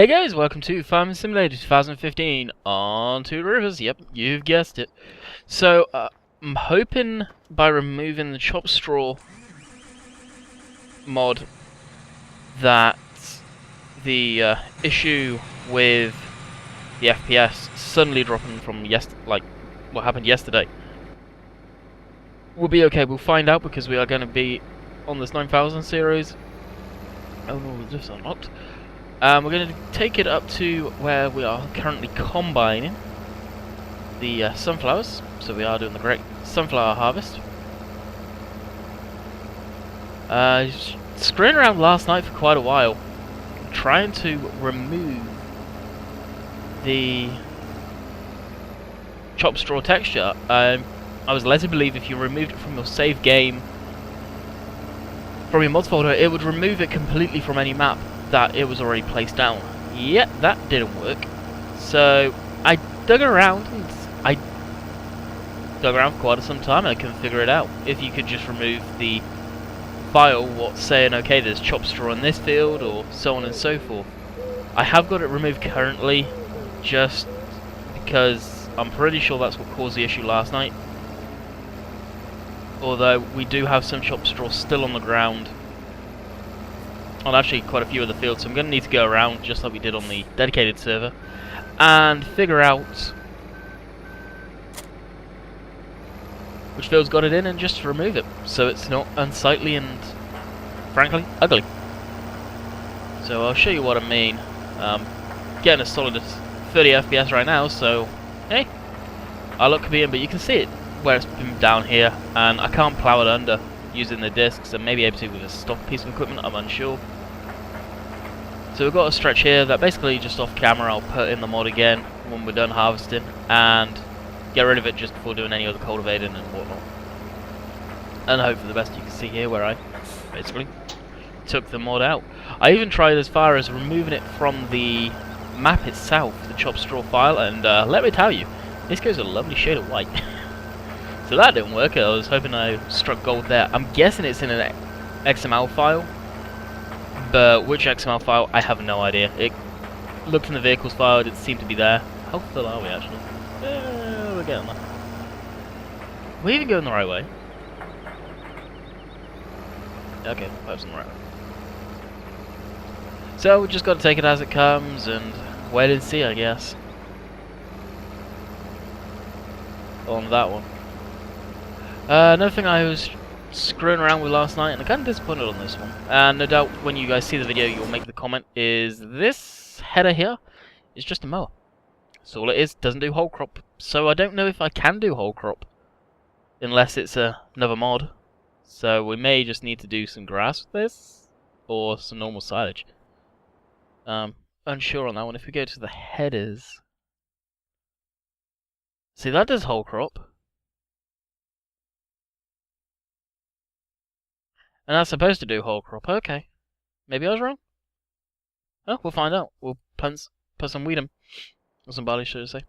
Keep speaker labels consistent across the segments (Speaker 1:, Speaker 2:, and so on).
Speaker 1: Hey guys, welcome to Farming Simulator 2015 on Two Rivers. Yep, you've guessed it. So, I'm hoping by removing the chop straw mod that the issue with the FPS suddenly dropping from like what happened yesterday will be okay. We'll find out because we are going to be on this 9000 series. Oh no, this is unlocked. We're going to take it up to where we are currently combining the sunflowers. So we are doing the great sunflower harvest. Screwing around last night for quite a while, trying to remove the chop straw texture. I was led to believe if you removed it from your save game, from your mods folder, it would remove it completely from any map that it was already placed down. Yet that didn't work. So I dug around for quite some time and I couldn't figure it out. If you could just remove the file what's saying okay there's chop straw in this field or so on and so forth. I have got it removed currently just because I'm pretty sure that's what caused the issue last night. Although we do have some chop straw still on the ground. Well, actually quite a few of the fields, so I'm going to need to go around just like we did on the dedicated server and figure out which field's got it in and just remove it so it's not unsightly and frankly ugly. So I'll show you what I mean. Getting a solid 30 FPS right now, so hey, I look convenient, but you can see it where it's been down here and I can't plow it under using the discs, and maybe able to with a stock piece of equipment, I'm unsure. So we've got a stretch here that basically just off camera I'll put in the mod again when we're done harvesting and get rid of it just before doing any other cultivating and whatnot. And hope for the best. You can see here where I basically took the mod out. I even tried as far as removing it from the map itself, the chop straw file, and let me tell you, this goes a lovely shade of white. So that didn't work. I was hoping I struck gold there. I'm guessing it's in an XML file, but which XML file, I have no idea. It looked in the vehicles file, it didn't seem to be there. How full are we actually? We're getting there. We're even going the right way. Okay, perhaps on the right way. So we just got to take it as it comes and wait and see, I guess. On that one. Another thing I was screwing around with last night, and I'm kind of disappointed on this one, and no doubt when you guys see the video you'll make the comment, is this header here is just a mower. That's all it is. Doesn't do whole crop. So I don't know if I can do whole crop unless it's another mod. So we may just need to do some grass with this or some normal silage. Unsure on that one. If we go to the headers, see, that does whole crop. And that's supposed to do whole crop. Okay. Maybe I was wrong? Oh, we'll find out. We'll put some wheat in. Or some barley, should I say.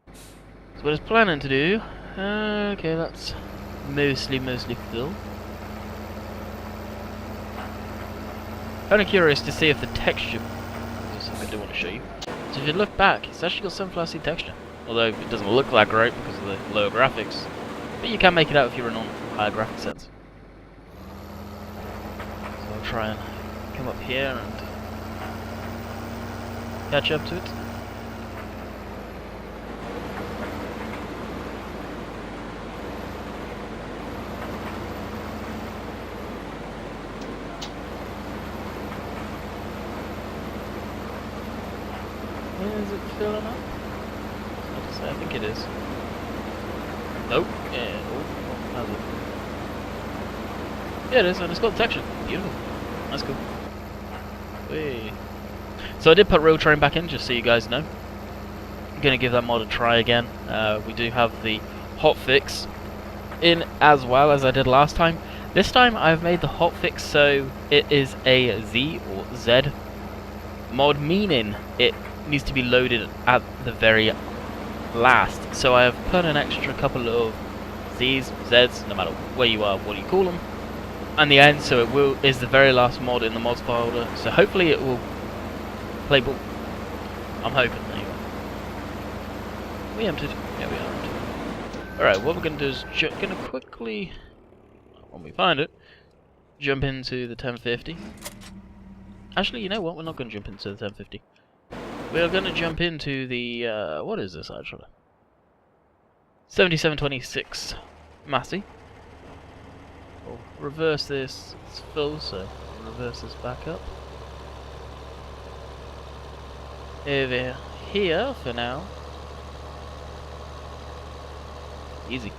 Speaker 1: That's what it's planning to do. Okay, that's mostly filled. Kind of curious to see if the texture... There's something I do want to show you. So if you look back, it's actually got sunflower seed texture. Although it doesn't look that great because of the lower graphics. But you can make it out if you're on higher graphic sets. I'll try and come up here and catch up to it. Is it filling up? I think it is. Nope. Yeah. Oh, how's it? Yeah, it is, and it's got texture. Beautiful. That's cool. Whee. So I did put real terrain back in, just so you guys know. I'm going to give that mod a try again. We do have the hotfix in as well as I did last time. This time I've made the hotfix so it is a Z or Z mod, meaning it needs to be loaded at the very last. So I have put an extra couple of Z's, Z's, no matter where you are, what do you call them, and the end, so it is the very last mod in the mods folder. So hopefully it will play ball. I'm hoping, anyway. We emptied. Yeah, we are emptied. Alright, what we're going to do is going to quickly, when we find it, jump into the 1050. Actually, you know what? We're not going to jump into the 1050. We are going to jump into the, what is this actually? 7726 Massey. We'll reverse this. It's full, so we'll reverse this back up. Over here for now. Easy.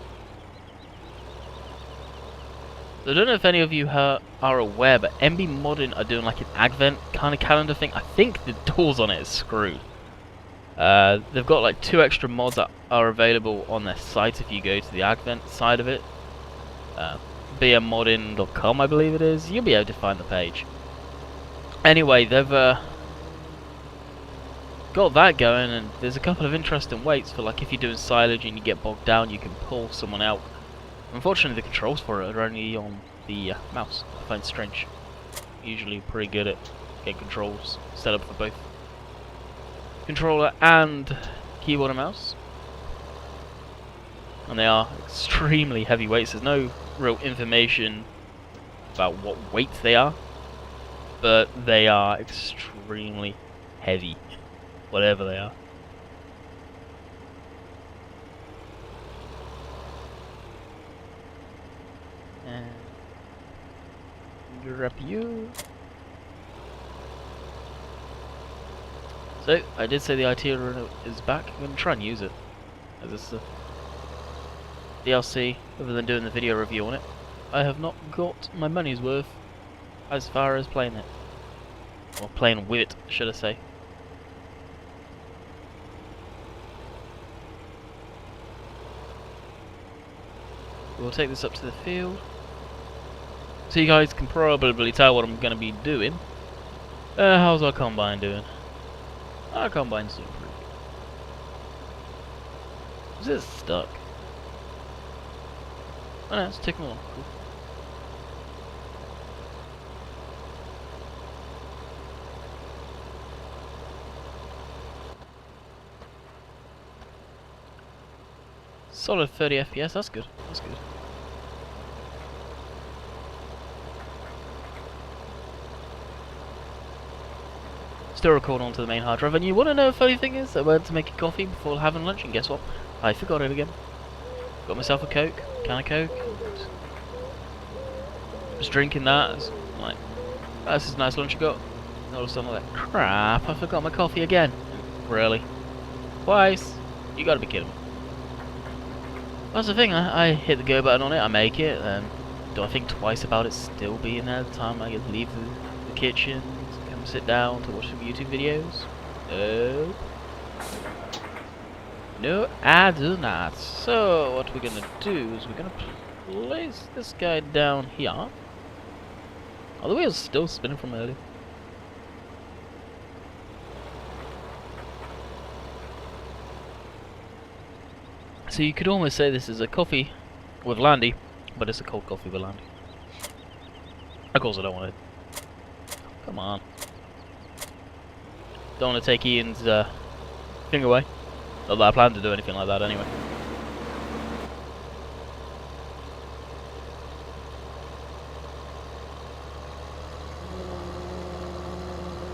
Speaker 1: So I don't know if any of you are aware, but MB Modding are doing like an Advent kind of calendar thing. I think the doors on it is screwed. They've got like 2 extra mods that are available on their site if you go to the Advent side of it. bmmodding.com, I believe it is. You'll be able to find the page. Anyway, they've got that going, and there's a couple of interesting weights for like if you're doing silage and you get bogged down, you can pull someone out. Unfortunately, the controls for it are only on the mouse. I find it strange. Usually pretty good at getting controls set up for both controller and keyboard and mouse. And they are extremely heavy weights. There's no real information about what weights they are, but they are extremely heavy, whatever they are. And grab you. So, I did say the IT runner is back. I'm going to try and use it as a DLC, other than doing the video review on it. I have not got my money's worth as far as playing it. Or playing with it, should I say. We'll take this up to the field. So you guys can probably tell what I'm going to be doing. How's our combine doing? Our combine's doing pretty good. Is it stuck? Oh no, it's ticking along. Cool. Solid 30 FPS, that's good. That's good. Still recording onto the main hard drive, and you want to know a funny thing is? I went to make a coffee before having lunch, and guess what? I forgot it again. Got myself a Coke, can of Coke, and was drinking that. I was like, this is a nice lunch you got. And all of a sudden I'm like, crap, I forgot my coffee again. Really? Twice? You gotta be kidding me. That's the thing, I hit the go button on it, I make it, and do I think twice about it still being there at the time I get to leave the kitchen, come sit down to watch some YouTube videos? No. No, I do not. So, what we're gonna do is we're gonna place this guy down here. Oh, the wheel's still spinning from earlier. So you could almost say this is a coffee with Landy, but it's a cold coffee with Landy. Of course I don't want to. Come on. Don't want to take Ian's thing away. Not that I plan to do anything like that anyway.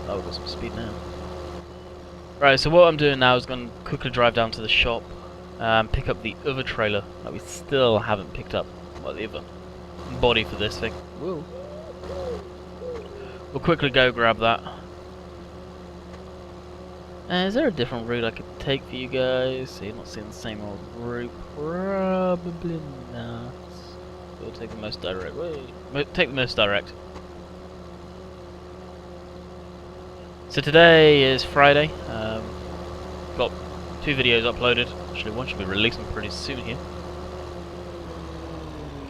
Speaker 1: Oh, we've got some speed now. Right, so what I'm doing now is going to quickly drive down to the shop. Pick up the other trailer that we still haven't picked up. Well, the other body for this thing. Whoa. We'll quickly go grab that. Is there a different route I could take for you guys? So you're not seeing the same old route? Probably not. We'll take the most direct. Wait, take the most direct. So today is Friday. Got 2 videos uploaded. Actually, one should be releasing pretty soon here.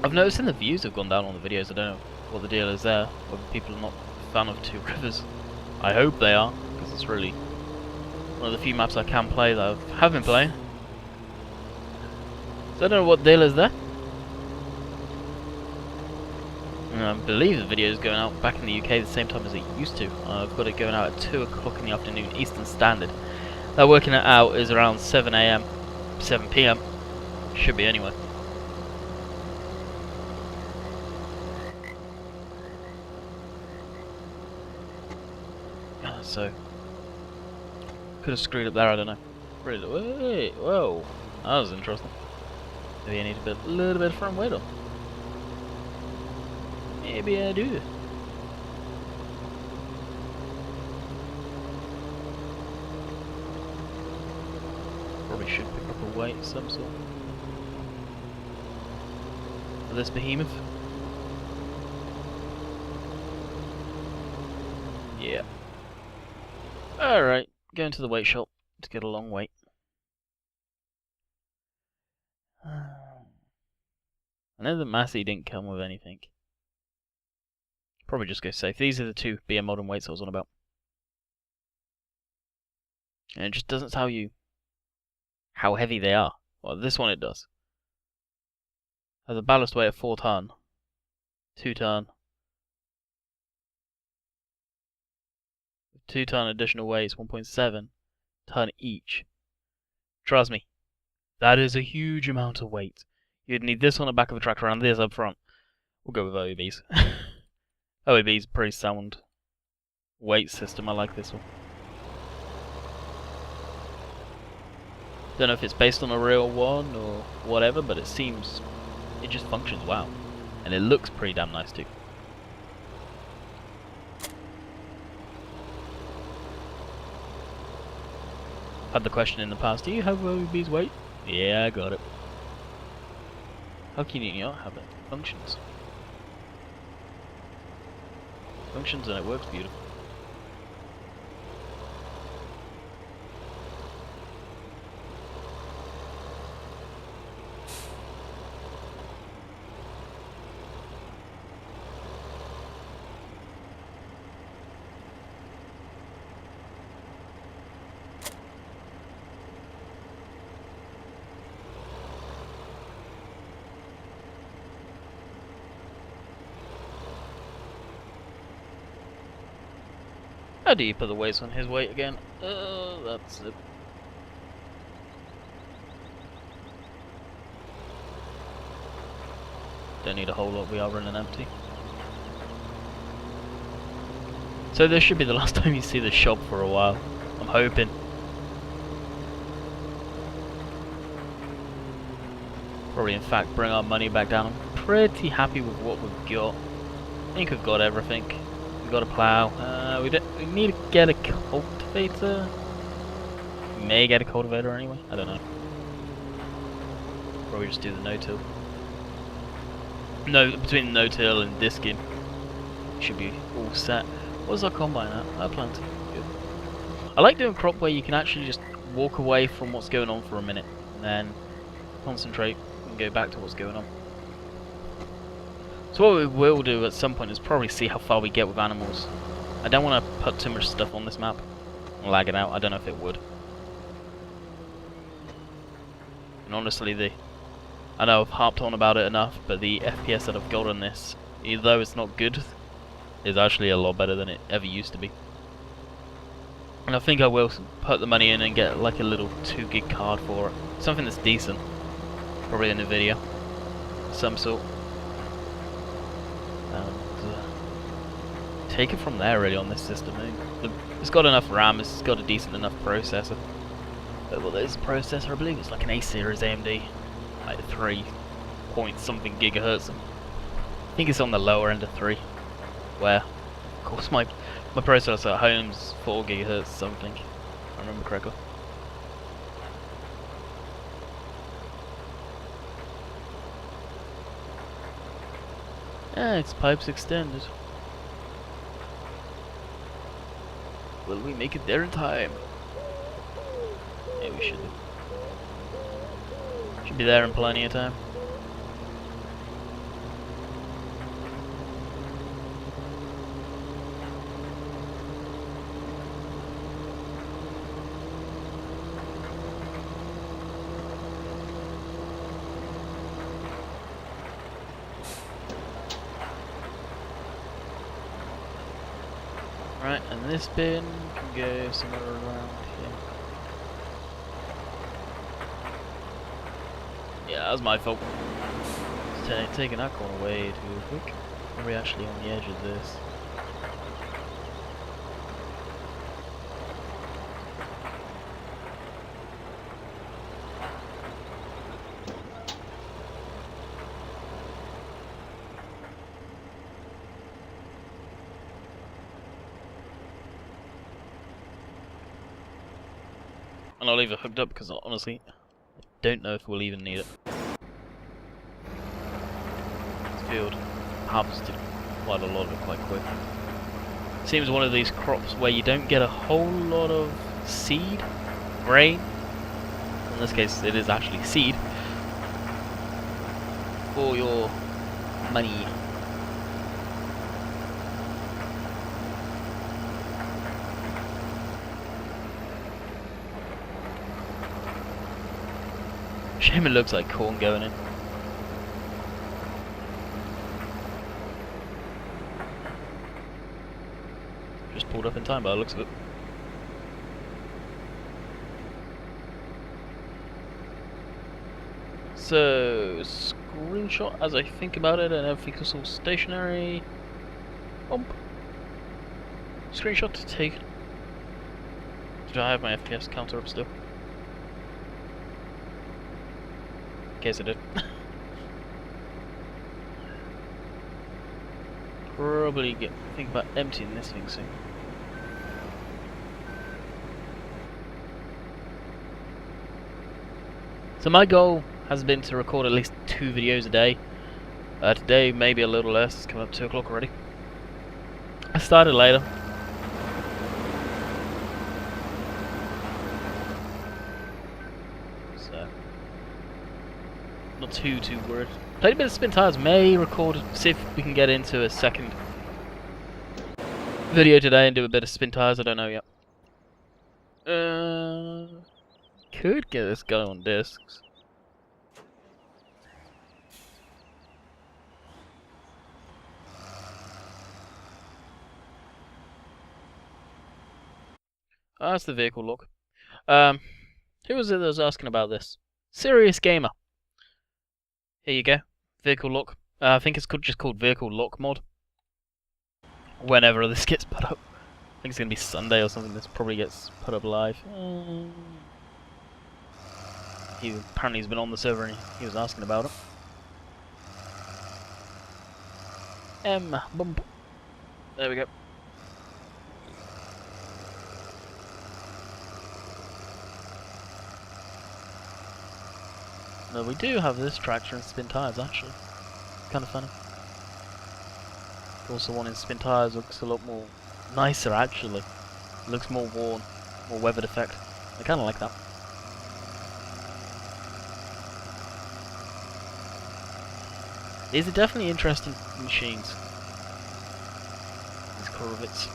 Speaker 1: I've noticed the views have gone down on the videos. I don't know what the deal is there. Whether people are not a fan of Two Rivers. I hope they are, because it's really one of the few maps I can play that I have been playing. So I don't know what deal is there. And I believe the video is going out back in the UK the same time as it used to. I've got it going out at 2 o'clock in the afternoon Eastern Standard. That working it out is around 7 AM, 7 PM. Should be anyway. So, could have screwed up there, I don't know. Really, wait, whoa, that was interesting. Maybe I need a little bit of front weight on. Maybe I do. Probably should pick up a weight of some sort. For this behemoth. Yeah. Alright, going to the weight shop to get a long weight. I know the Massey didn't come with anything. Probably just go safe. These are the two BM modern weights I was on about. And it just doesn't tell you how heavy they are. Well, this one it does. Has a ballast weight of 4 ton, 2 ton, 2 ton additional weights, 1.7 ton each. Trust me, that is a huge amount of weight. You'd need this on the back of a tractor and this up front. We'll go with OEBs. OEB's a pretty sound weight system. I like this one. Don't know if it's based on a real one or whatever, but it just functions well. And it looks pretty damn nice too. Had the question in the past, do you have OEB's weight? Yeah, I got it. How can you not have it? It functions. Functions and it works beautiful. How do you put the weights on his weight again? That's it. Don't need a whole lot, we are running empty. So this should be the last time you see the shop for a while. I'm hoping. Probably in fact bring our money back down. I'm pretty happy with what we've got. I think we've got everything. We've got a plough. We need to get a cultivator. We may get a cultivator anyway. I don't know. Probably just do the no-till. No, between the no-till and disking, should be all set. What's our combine at? Our planting. Good. I like doing crop where you can actually just walk away from what's going on for a minute, and then concentrate and go back to what's going on. So what we will do at some point is probably see how far we get with animals. I don't want to put too much stuff on this map and lag it out. I don't know if it would. And honestly, I know I've harped on about it enough, but the FPS that I've got on this, although it's not good, is actually a lot better than it ever used to be. And I think I will put the money in and get like a little 2 gig card for it. Something that's decent. Probably an NVDIA. Some sort. And take it from there really on this system. It's got enough RAM, it's got a decent enough processor. But well, there's a processor, I believe it's like an A series AMD. Like 3 point something gigahertz. I think it's on the lower end of 3. Where, of course, my processor at home's 4 gigahertz something. If I remember correctly. Its pipes extended. Will we make it there in time? Yeah, we should. Should be there in plenty of time. Right, and this bin can go somewhere around here. Yeah, that was my fault. Taking that corner way too quick. Are we actually on the edge of this? And I'll leave it hooked up because honestly, I don't know if we'll even need it. This field harvested quite a lot of it quite quick. Seems one of these crops where you don't get a whole lot of seed, grain. In this case, it is actually seed for your money. Shame it looks like corn going in. Just pulled up in time by the looks of it. So, screenshot as I think about it and everything is all stationary. Bump. Screenshot to take. Did I have my FPS counter up still? In case I did. Probably think about emptying this thing soon. So my goal has been to record at least 2 videos a day. Today maybe a little less, it's coming up 2 o'clock already. I started later. So not too worried. Played a bit of Spin Tires, may record, see if we can get into a second video today and do a bit of Spin Tires, I don't know yet. Could get this going on discs. Oh, that's the vehicle lock. Who was it that was asking about this? Serious Gamer. Here you go. Vehicle lock. I think it's just called vehicle lock mod. Whenever this gets put up. I think it's gonna be Sunday or something. This probably gets put up live. Apparently he's been on the server and he was asking about it. Bump. There we go. No, we do have this tractor in Spin Tires actually. Kind of funny. Also, one in Spin Tires looks a lot more nicer actually. Looks more worn, more weathered effect. I kind of like that. These are definitely interesting machines. These Corvettes.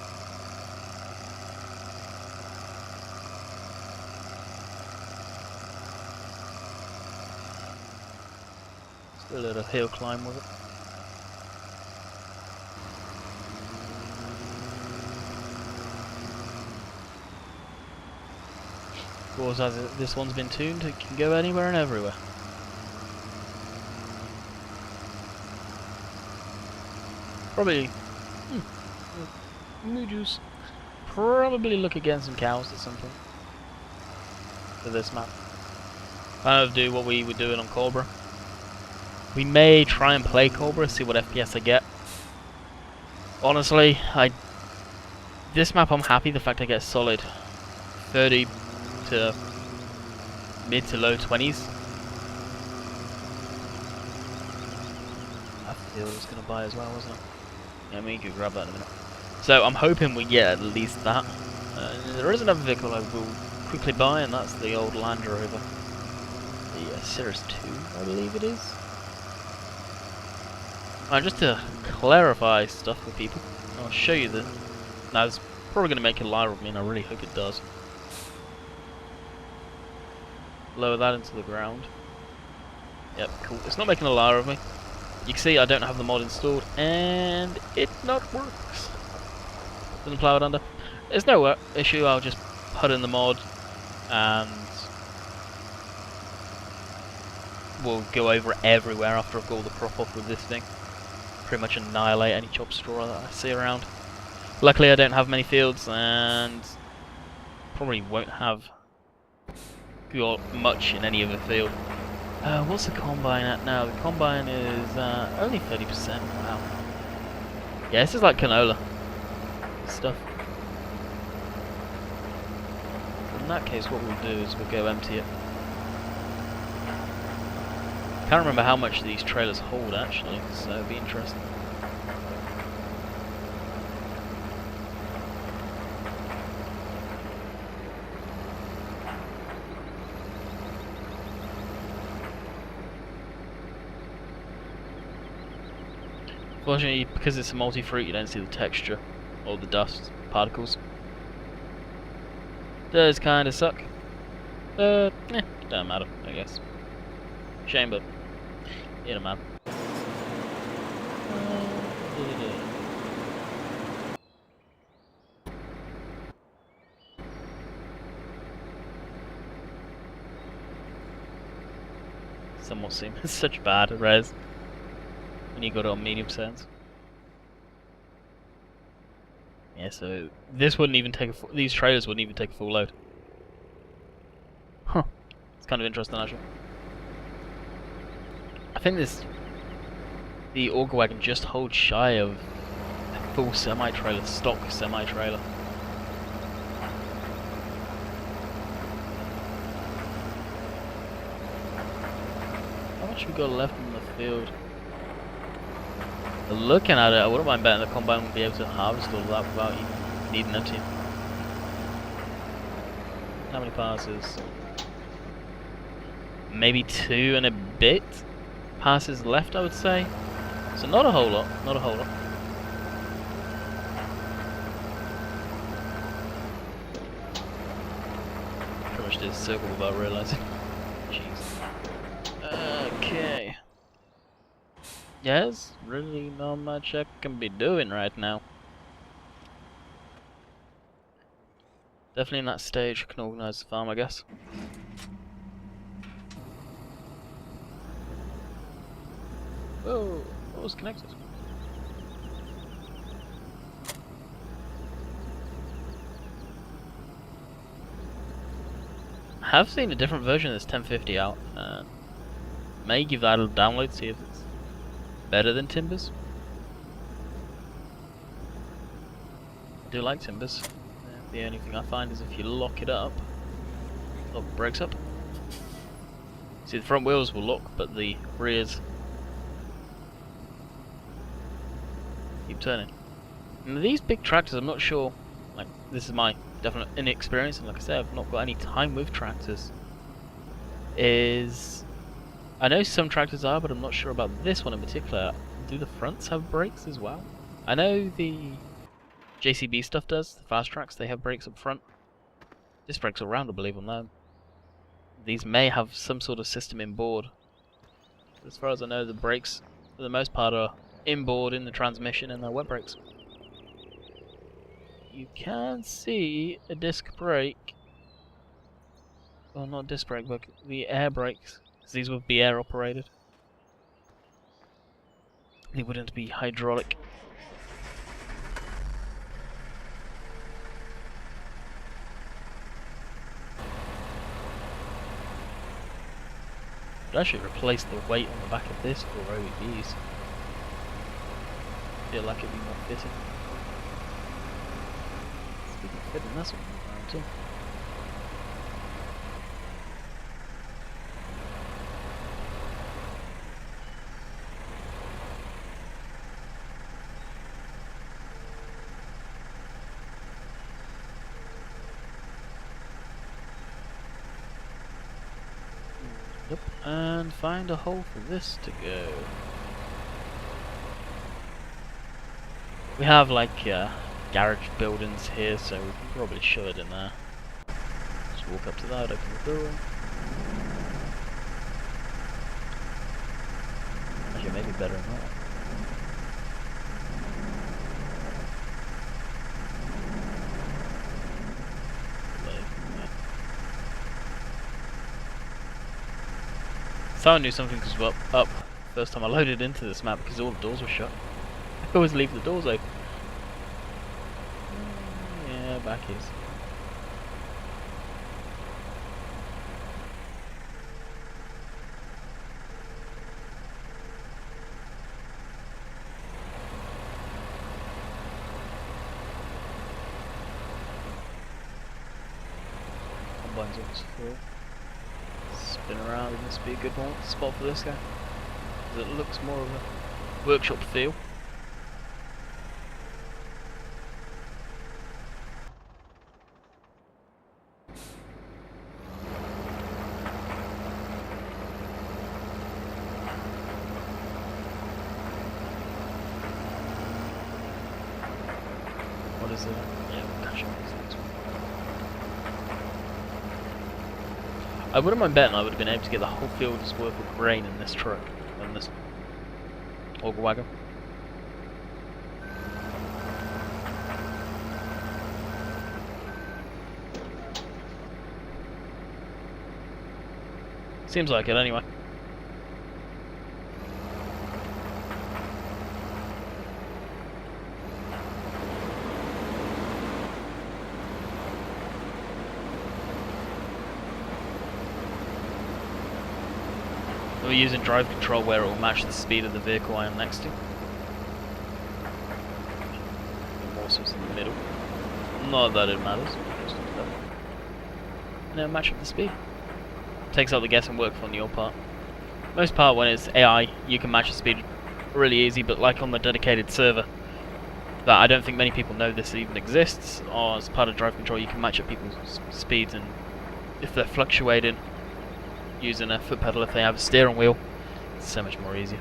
Speaker 1: Still a little hill climb with it. Of course, as this one's been tuned, it can go anywhere and everywhere. Probably, moo juice. Probably look against some cows at some point for this map. Kind of do what we were doing on Cobra. We may try and play Cobra, see what FPS I get. Honestly, this map I'm happy the fact I get solid 30 to mid to low 20s. I feel I was going to buy as well, wasn't it? Yeah, I mean, you could grab that in a minute. So I'm hoping we get at least that. There is another vehicle I will quickly buy, and that's the old Land Rover. The Series 2, I believe it is. Just to clarify stuff for people, I'll show you that. Now, it's probably going to make a liar of me, and I really hope it does. Lower that into the ground. Yep, cool. It's not making a liar of me. You can see I don't have the mod installed, and it not works. Doesn't plow it under. There's no issue. I'll just put in the mod and we'll go over it everywhere after I've got all the crop off with this thing. Pretty much annihilate any chopped straw that I see around. Luckily I don't have many fields and probably won't have got much in any other field. What's the combine at now? The combine is only 30%. Wow. Yeah, this is like canola stuff. In that case, what we'll do is we'll go empty it. Can't remember how much these trailers hold actually, so it'll be interesting. Fortunately, because it's a multi-fruit, you don't see the texture or the dust particles. Does kind of suck, but don't matter, I guess. Shame, but it don't matter. Somewhat seems such bad res when you got it on medium settings. Yeah, so this wouldn't even take these trailers wouldn't even take a full load. Huh. It's kind of interesting actually. I think the auger wagon just holds shy of a full semi-trailer, stock semi-trailer. How much we got left in the field? Looking at it, I wouldn't mind betting the combine would be able to harvest all of that without even needing it to. How many passes? Maybe 2 and a bit passes left, I would say. So not a whole lot, not a whole lot. Pretty much did a circle without realizing. Jeez. Okay. Yes, really not much I can be doing right now. Definitely in that stage I can organise the farm, I guess. Whoa, what was connected? I have seen a different version of this 1050 out. May give that a download, see if it's better than Timbers. I do like Timbers. The only thing I find is if you lock it up, it breaks up. See, the front wheels will lock, but the rears keep turning. And these big tractors, I'm not sure. Like, this is my definite inexperience, and like I said, I've not got any time with tractors. I know some tractors are, but I'm not sure about this one in particular. Do the fronts have brakes as well? I know the JCB stuff does. The fast tracks, they have brakes up front. This brakes all round, I believe, on them. These may have some sort of system inboard. As far as I know, the brakes, for the most part, are inboard in the transmission and they're wet brakes. You can see a disc brake. Well, not disc brake, but the air brakes. These would be air operated. They wouldn't be hydraulic. I'd actually replace the weight on the back of this for OEVs. Feel like it'd be more fitting. Speaking of fitting, that's what I'm around too. Yep, and find a hole for this to go. We have like garage buildings here, so we can probably shove it in there. Just walk up to that, open the door. Actually, maybe better than that. thought I knew something was up first time I loaded into this map because all the doors were shut. I always leave the doors open. Yeah, back is. Combine's almost full. Spin around, it must be a good spot for this guy. It looks more of a workshop feel. What is it? Yeah, we'll catch up with this next one. I wouldn't mind betting I would have been able to get the whole field's worth of grain in this truck, in this auger wagon. Seems like it anyway. We're using drive control where it will match the speed of the vehicle I am next to. The Morse's in the middle. Not that it matters. And it'll match up the speed. Takes out the guessing work from your part. Most part when it's AI, you can match the speed really easy, but like on the dedicated server, that I don't think many people know this even exists, or as part of drive control you can match up people's speeds, and if they're fluctuating, using a foot pedal if they have a steering wheel, it's so much more easier.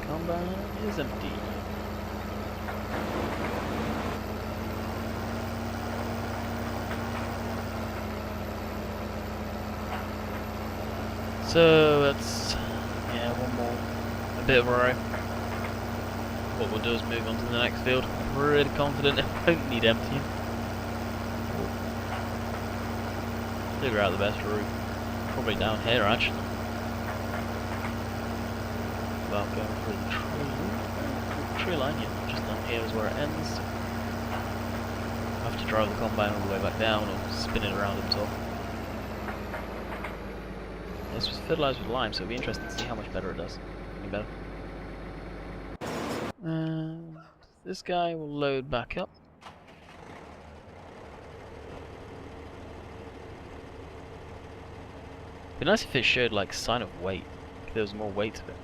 Speaker 1: Combine is empty. So that's, yeah, one more, a bit of a row. What we'll do is move on to the next field. I'm really confident it won't need emptying. Figure out the best route. Probably down here actually. Without going through the tree line, yeah, just down here is where it ends. I have to drive the combine all the way back down or spin it around on top. This was fertilized with lime, so it'll be interesting to see how much better it does. Any better? This guy will load back up. It'd be nice if it showed like sign of weight, if there was more weight to it.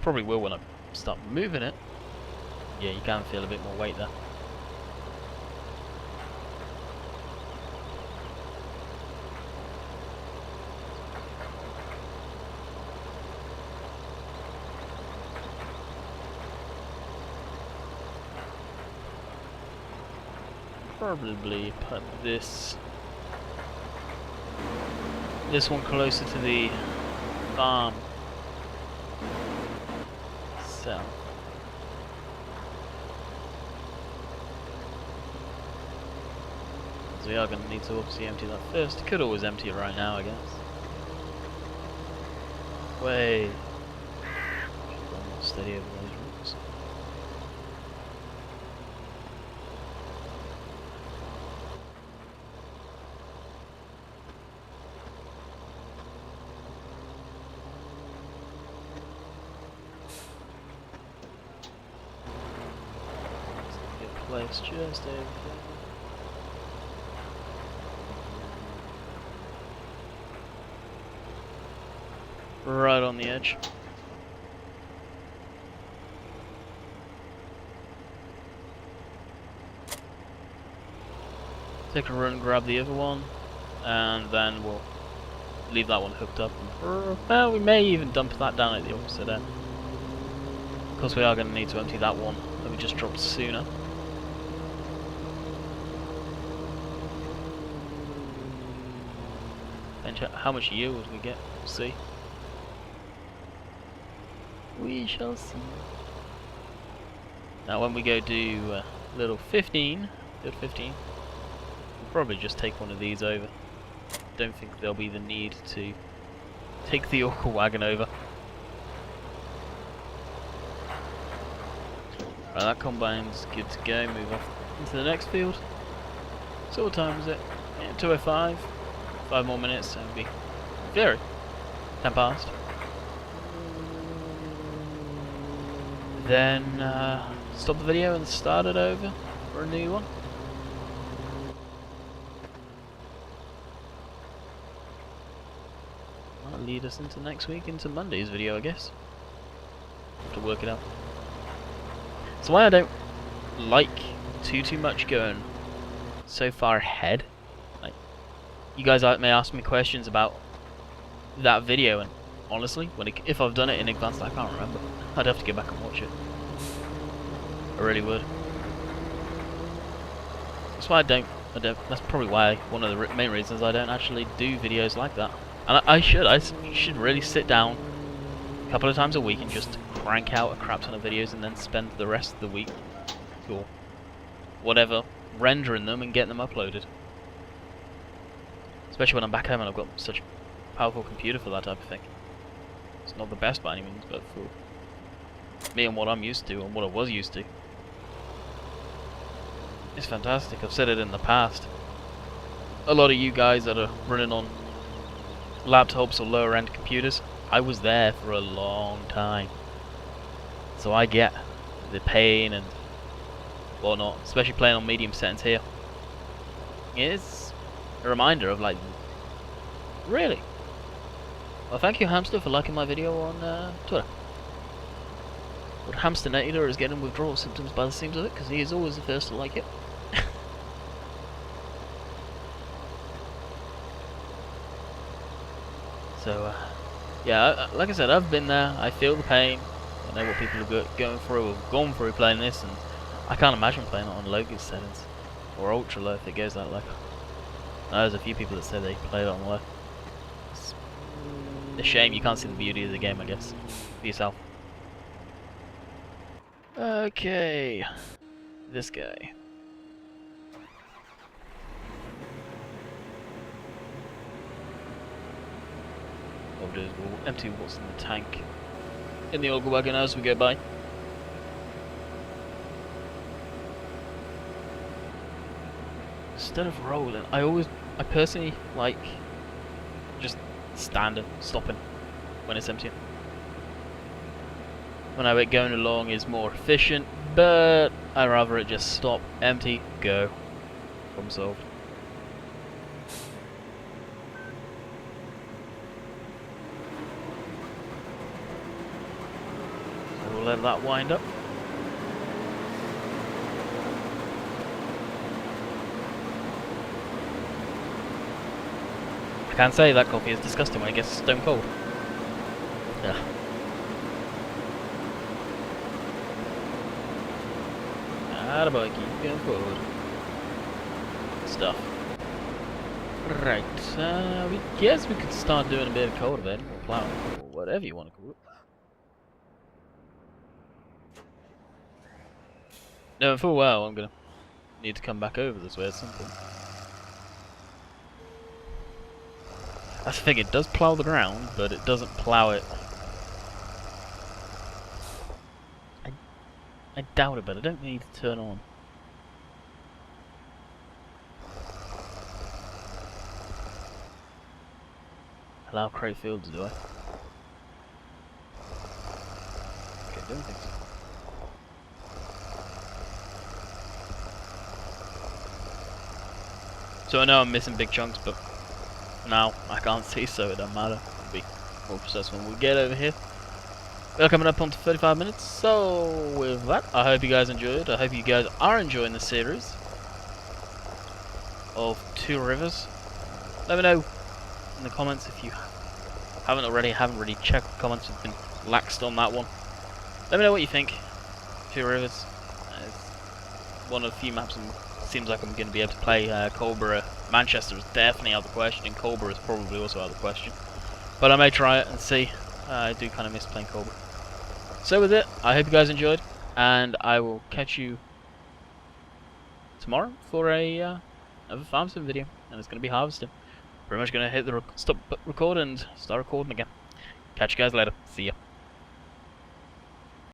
Speaker 1: Probably will when I start moving it. Yeah, you can feel a bit more weight there. Probably put this one closer to the farm south. So we are going to need to obviously empty that first. Could always empty it right now, I guess. Way more steady over those roots. Place just over there. Right on the edge. Take a run, grab the other one, and then we'll leave that one hooked up. Well, we may even dump that down at the opposite end. Of course, we are going to need to empty that one that we just dropped sooner. And how much yield we get, we'll see. We shall see. Now when we go do little 15, good 15, we'll probably just take one of these over. Don't think there'll be the need to take the Orca wagon over. Right, that combine's good to go. Move off into the next field. So what time is it? Yeah, 2:05. 5 more minutes, so it'll be very 10 past. Then stop the video and start it over for a new one. That'll lead us into next week, into Monday's video, I guess. Have to work it out. So why I don't like too much going so far ahead. Like, you guys may ask me questions about that video, and honestly, if I've done it in advance, I can't remember. I'd have to go back and watch it. I really would. That's why I don't. That's probably why one of the main reasons I don't actually do videos like that. And I should really sit down a couple of times a week and just crank out a crap ton of videos, and then spend the rest of the week or whatever rendering them and getting them uploaded. Especially when I'm back home and I've got such a powerful computer for that type of thing. It's not the best by any means, but for me and what I'm used to and what I was used to, it's fantastic. I've said it in the past. A lot of you guys that are running on laptops or lower end computers, I was there for a long time. So I get the pain and whatnot, especially playing on medium settings here. It's a reminder of, like, really? Well, thank you, Hamster, for liking my video on Twitter. But Hamster Nader is getting withdrawal symptoms by the seams of it, because he is always the first to like it. So, yeah, like I said, I've been there. I feel the pain. I know what people are going through or gone through playing this, and I can't imagine playing it on low settings or ultra low if it goes that low. There's a few people that say they play it on low. It's a shame you can't see the beauty of the game, I guess, for yourself. Okay, this guy. What we'll do is we'll empty what's in the tank in the Orca wagon as we go by. Instead of rolling, I personally like just standing, stopping when it's empty. When I know it going along is more efficient, but I'd rather it just stop, empty, go. Problem solved. So we'll let that wind up. I can't say that coffee is disgusting when it gets stone cold. Yeah. Attaboy, keep going forward. Stuff. Right, we guess we could start doing a bit of cultivating or plowing or whatever you want to call it. No, for a while I'm gonna need to come back over this way at some point. That's the thing, it does plough the ground, but it doesn't plough it. I doubt it, but I don't need to turn on. Allow crate fields, do I? Okay, don't think so. So I know I'm missing big chunks, but now I can't see, so it doesn't matter. It'll be more precise when we get over here. We're coming up on to 35 minutes, so with that, I hope you guys enjoyed. I hope you guys are enjoying the series of Two Rivers. Let me know in the comments if you haven't already, haven't really checked the comments, have been laxed on that one. Let me know what you think. Two Rivers is one of the few maps that seems like I'm going to be able to play. Colborough, Manchester is definitely out of the question, and Colborough is probably also out of the question. But I may try it and see. I do kind of miss playing Colborough. So with it, I hope you guys enjoyed. and I will catch you tomorrow for another farm sim video, and it's going to be harvesting. Pretty much going to hit the stop record and start recording again. Catch you guys later. See ya.